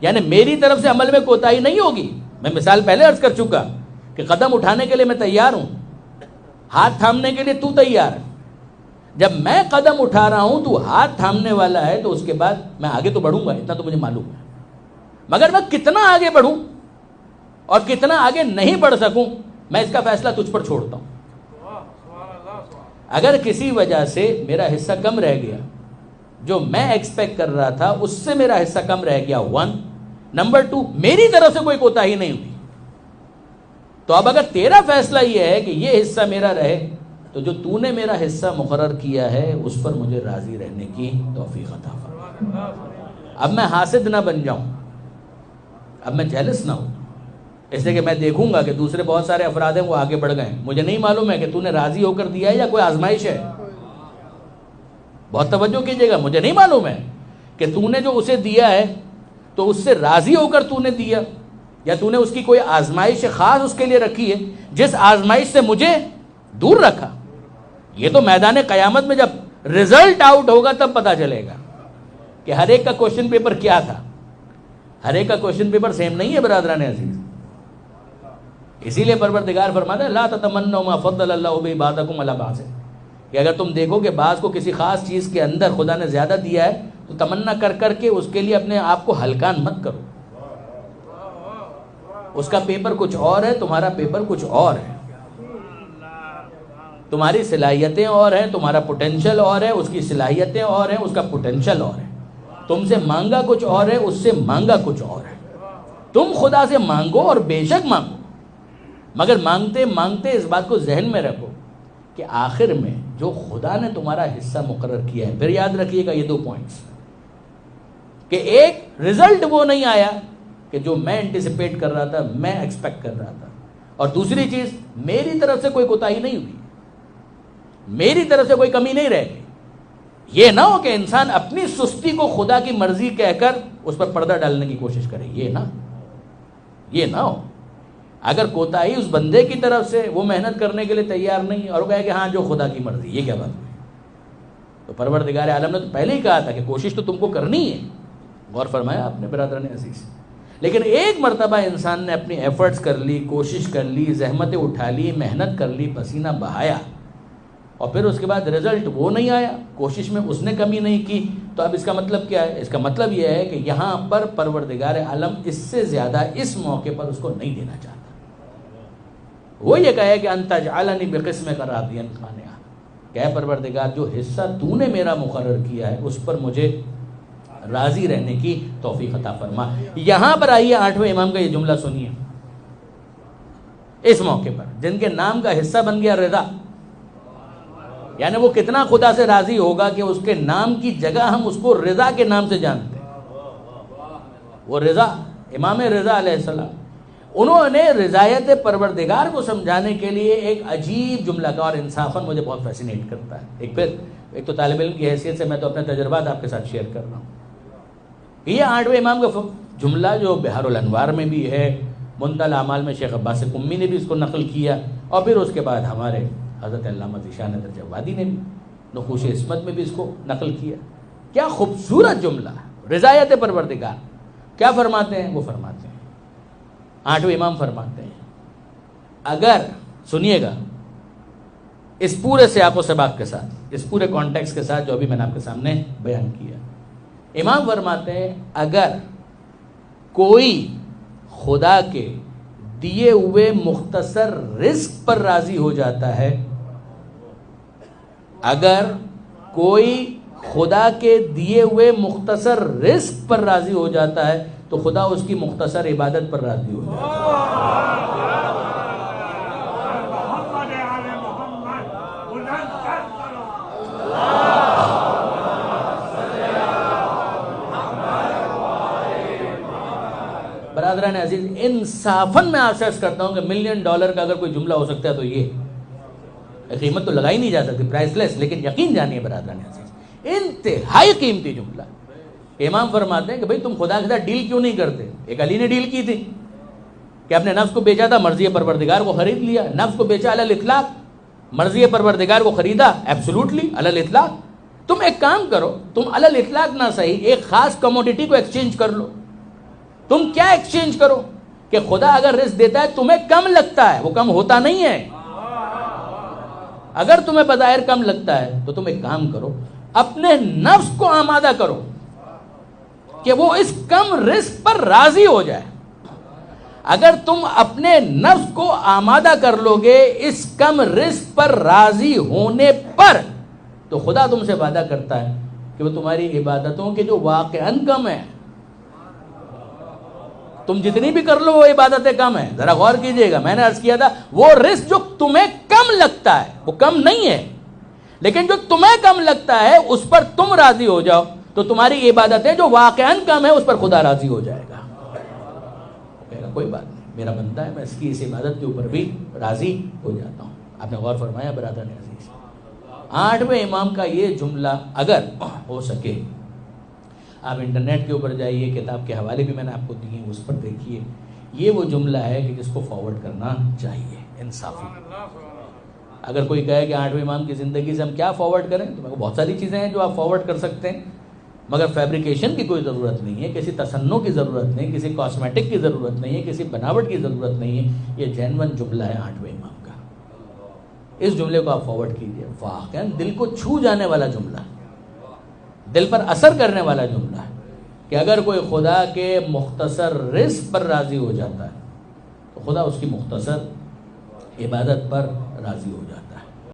یعنی میری طرف سے عمل میں کوتاہی نہیں ہوگی. میں مثال پہلے عرض کر چکا کہ قدم اٹھانے کے لیے میں تیار ہوں, ہاتھ تھامنے کے لیے تو تیار ہے. جب میں قدم اٹھا رہا ہوں تو ہاتھ تھامنے والا ہے, تو اس کے بعد میں آگے تو بڑھوں گا, اتنا تو مجھے معلوم ہے. مگر میں کتنا آگے بڑھوں اور کتنا آگے نہیں بڑھ سکوں, میں اس کا فیصلہ تجھ پر چھوڑتا ہوں. اگر کسی وجہ سے میرا حصہ کم رہ گیا, جو میں ایکسپیکٹ کر رہا تھا اس سے میرا حصہ کم رہ گیا, 1. نمبر 2, میری طرف سے کوئی کوتاہی نہیں ہوئی, تو اب اگر تیرا فیصلہ یہ ہے کہ یہ حصہ میرا رہے, تو جو تو نے میرا حصہ مقرر کیا ہے اس پر مجھے راضی رہنے کی توفیق عطا فرما. اب میں حاسد نہ بن جاؤں, اب میں جیلس نہ ہوں, اس لیے کہ میں دیکھوں گا کہ دوسرے بہت سارے افراد ہیں وہ آگے بڑھ گئے ہیں, مجھے نہیں معلوم ہے کہ تو نے راضی ہو کر دیا ہے یا کوئی آزمائش ہے. بہت توجہ کیجیے گا, مجھے نہیں معلوم ہے کہ تو نے جو اسے دیا ہے تو اس سے راضی ہو کر تو نے دیا, یا تو نے اس کی کوئی آزمائش خاص اس کے لیے رکھی ہے جس آزمائش سے مجھے دور رکھا. یہ تو میدان قیامت میں جب رزلٹ آؤٹ ہوگا تب پتا چلے گا کہ ہر ایک کا کوشچن پیپر کیا تھا. ہر ایک کا کوشچن پیپر سیم نہیں ہے برادران عزیز. اسی لیے پروردگار فرماتا ہے لا تتمنوا ما فضل اللہ بہ بعضکم علی بعض, کہ اگر تم دیکھو کہ بعض کو کسی خاص چیز کے اندر خدا نے زیادہ دیا ہے تو تمنا کر کر کے اس کے لیے اپنے آپ کو ہلکان مت کرو. اس کا پیپر کچھ اور ہے, تمہارا پیپر کچھ اور ہے. تمہاری صلاحیتیں اور ہیں, تمہارا پوٹینشل اور ہے, اس کی صلاحیتیں اور ہیں, اس کا پوٹینشل اور ہے. تم سے مانگا کچھ اور ہے, اس سے مانگا کچھ اور ہے. تم خدا سے مانگو اور بے شک مانگو, مگر مانگتے مانگتے اس بات کو ذہن میں رکھو کہ آخر میں جو خدا نے تمہارا حصہ مقرر کیا ہے, پھر یاد رکھیے گا یہ 2 پوائنٹس, کہ ایک رزلٹ وہ نہیں آیا کہ جو میں انٹیسپیٹ کر رہا تھا, میں ایکسپیکٹ کر رہا تھا, اور دوسری چیز میری طرف سے کوئی کوتاہی نہیں ہوئی, میری طرف سے کوئی کمی نہیں رہ گئی. یہ نہ ہو کہ انسان اپنی سستی کو خدا کی مرضی کہہ کر اس پر پردہ ڈالنے کی کوشش کرے, یہ نہ ہو. اگر کوتاہی اس بندے کی طرف سے, وہ محنت کرنے کے لیے تیار نہیں اور وہ کہے کہ ہاں جو خدا کی مرضی, یہ کیا بات ہوئی؟ تو پروردگار عالم نے تو پہلے ہی کہا تھا کہ کوشش تو تم کو کرنی ہے. غور فرمایا آپ نے برادران عزیز. لیکن ایک مرتبہ انسان نے اپنی ایفرٹس کر لی, کوشش کر لی, زحمتیں اٹھا لی, محنت کر لی, پسینہ بہایا, اور پھر اس کے بعد رزلٹ وہ نہیں آیا, کوشش میں اس نے کمی نہیں کی, تو اب اس کا مطلب کیا ہے؟ اس کا مطلب یہ ہے کہ یہاں پر پروردگار عالم اس سے زیادہ اس موقع پر اس کو نہیں دینا چاہتا. وہ یہ کہے کہ انت جعلنی بقسمک راضیا قانعا, کہ پروردگار جو حصہ تو نے میرا مقرر کیا ہے اس پر مجھے راضی رہنے کی توفیق عطا فرما. یہاں پر آئیے 8ویں امام کا یہ جملہ سنیے. اس موقع پر جن کے نام کا حصہ بن گیا رضا, یعنی وہ کتنا خدا سے راضی ہوگا کہ اس کے نام کی جگہ ہم اس کو رضا کے نام سے جانتے ہیں. وہ رضا, امام رضا علیہ السلام, انہوں نے رضایت پروردگار کو سمجھانے کے لیے ایک عجیب جملہ کا, اور انصافاً مجھے بہت فیسینیٹ کرتا ہے. ایک تو طالب علم کی حیثیت سے میں تو اپنے تجربات آپ کے ساتھ شیئر کر رہا ہوں. یہ 8ویں امام کا جملہ جو بحار الانوار میں بھی ہے, منتہی الاعمال میں شیخ عباس قمی نے بھی اس کو نقل کیا, اور پھر اس کے بعد ہمارے حضرت علامہ ذیشان درجہ وادی نے بھی نقوش عصمت میں بھی اس کو نقل کیا. کیا خوبصورت جملہ, رضایت پروردگار. کیا فرماتے ہیں؟ وہ فرماتے ہیں 8ویں امام فرماتے ہیں, اگر سنیے گا اس پورے سیاق و سباق کے ساتھ, اس پورے کانٹیکس کے ساتھ جو ابھی میں نے آپ کے سامنے بیان کیا. امام فرماتے ہیں اگر کوئی خدا کے دیے ہوئے مختصر رزق پر راضی ہو جاتا ہے, اگر کوئی خدا کے دیے ہوئے مختصر رزق پر راضی ہو جاتا ہے تو خدا اس کی مختصر عبادت پر راضی ہو جاتا ہے. برادران عزیز, انصافاً میں آپ سے عرض کرتا ہوں کہ $1 ملین کا اگر کوئی جملہ ہو سکتا ہے تو یہ, قیمت تو لگائی نہیں جا سکتی, پرائس لیس, لیکن یقین جانیے برادران عزیز, انتہائی قیمتی جملہ. امام فرماتے ہیں کہ بھئی تم خدا کے ساتھ ڈیل کیوں نہیں کرتے؟ ایک علی نے ڈیل کی تھی کہ اپنے نفس کو بیچا تھا, مرضی پروردگار کو خرید لیا. نفس کو بیچا علی الاطلاق, مرضی پروردگار کو خریدا ایبسولوٹلی علی الاطلاق. تم ایک کام کرو, تم علی الاطلاق نہ صحیح ایک خاص کموڈیٹی کو ایکسچینج کر لو. تم کیا ایکسچینج کرو کہ خدا اگر رزق دیتا ہے تمہیں کم لگتا ہے، وہ کم ہوتا نہیں ہے. اگر تمہیں بظاہر کم لگتا ہے تو تم ایک کام کرو، اپنے نفس کو آمادہ کرو کہ وہ اس کم رزق پر راضی ہو جائے. اگر تم اپنے نفس کو آمادہ کر لو گے اس کم رزق پر راضی ہونے پر، تو خدا تم سے وعدہ کرتا ہے کہ وہ تمہاری عبادتوں کے جو واقعاً کم ہیں، تم جتنی بھی کر لو وہ عبادتیں کم ہیں. ذرا غور کیجئے گا، میں نے عرض کیا تھا وہ رزق جو تمہیں کم لگتا ہے وہ کم نہیں ہے، لیکن جو تمہیں کم لگتا ہے اس پر تم راضی ہو جاؤ تو تمہاری عبادتیں جو واقعاً کم ہیں اس پر خدا راضی ہو جائے گا. کوئی بات نہیں، میرا بندہ ہے، میں اس کی اس عبادت کے اوپر بھی راضی ہو جاتا ہوں. آپ نے غور فرمایا برادران عزیز؟ 8ویں امام کا یہ جملہ اگر ہو سکے، آپ انٹرنیٹ کے اوپر جائیے، کتاب کے حوالے بھی میں نے آپ کو دیے، اس پر دیکھیے. یہ وہ جملہ ہے کہ جس کو فارورڈ کرنا چاہیے انصافی. اگر کوئی کہے کہ 8ویں امام کی زندگی سے ہم کیا فارورڈ کریں، تو بہت ساری چیزیں ہیں جو آپ فارورڈ کر سکتے ہیں، مگر فیبریکیشن کی کوئی ضرورت نہیں ہے، کسی تصنع کی ضرورت نہیں، کسی کاسمیٹک کی ضرورت نہیں ہے، کسی بناوٹ کی ضرورت نہیں ہے. یہ جینون جملہ ہے 8ویں امام کا. اس جملے کو آپ فارورڈ کیجئے. واقعاً دل کو چھو جانے والا جملہ، دل پر اثر کرنے والا جملہ ہے کہ اگر کوئی خدا کے مختصر رزق پر راضی ہو جاتا ہے تو خدا اس کی مختصر عبادت پر راضی ہو جاتا ہے.